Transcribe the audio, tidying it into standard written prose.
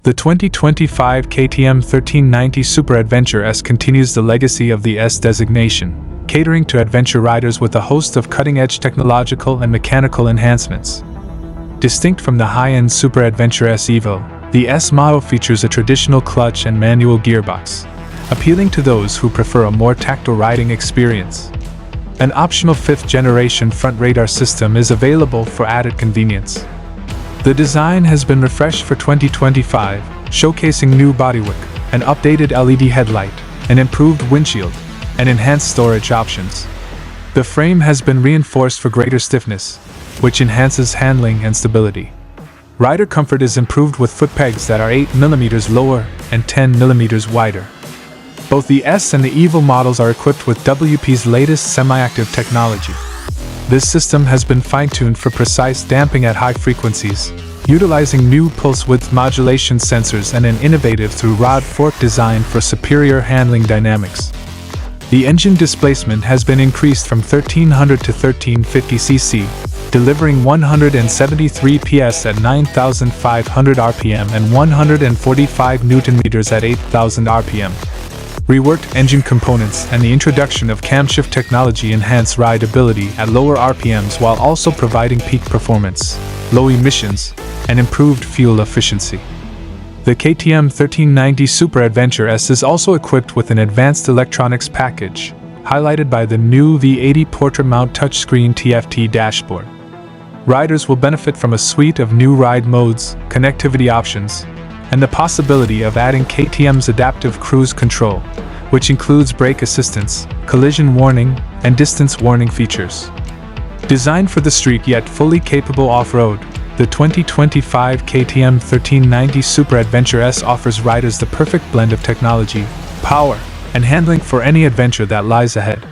The 2025 KTM 1390 Super Adventure S continues the legacy of the S designation, catering to adventure riders with a host of cutting-edge technological and mechanical enhancements. Distinct from the high-end Super Adventure S Evo, the S model features a traditional clutch and manual gearbox, appealing to those who prefer a more tactile riding experience. An optional 5th-generation front radar system is available for added convenience. The design has been refreshed for 2025, showcasing new bodywork, an updated LED headlight, an improved windshield, and enhanced storage options. The frame has been reinforced for greater stiffness, which enhances handling and stability. Rider comfort is improved with foot pegs that are 8 mm lower and 10 mm wider. Both the S and the Evo models are equipped with WP's latest semi-active technology. This system has been fine-tuned for precise damping at high frequencies, utilizing new pulse width modulation sensors and an innovative through-rod fork design for superior handling dynamics. The engine displacement has been increased from 1300 to 1350 cc, delivering 173 PS at 9,500 RPM and 145 Nm at 8,000 RPM. Reworked engine components and the introduction of camshaft technology enhance rideability at lower RPMs while also providing peak performance, low emissions, and improved fuel efficiency. The KTM 1390 Super Adventure S is also equipped with an advanced electronics package, highlighted by the new V80 portrait mount touchscreen TFT dashboard. Riders will benefit from a suite of new ride modes, connectivity options, and the possibility of adding KTM's adaptive cruise control, which includes brake assistance, collision warning, and distance warning features. Designed for the street yet fully capable off-road, the 2025 KTM 1390 Super Adventure S offers riders the perfect blend of technology, power, and handling for any adventure that lies ahead.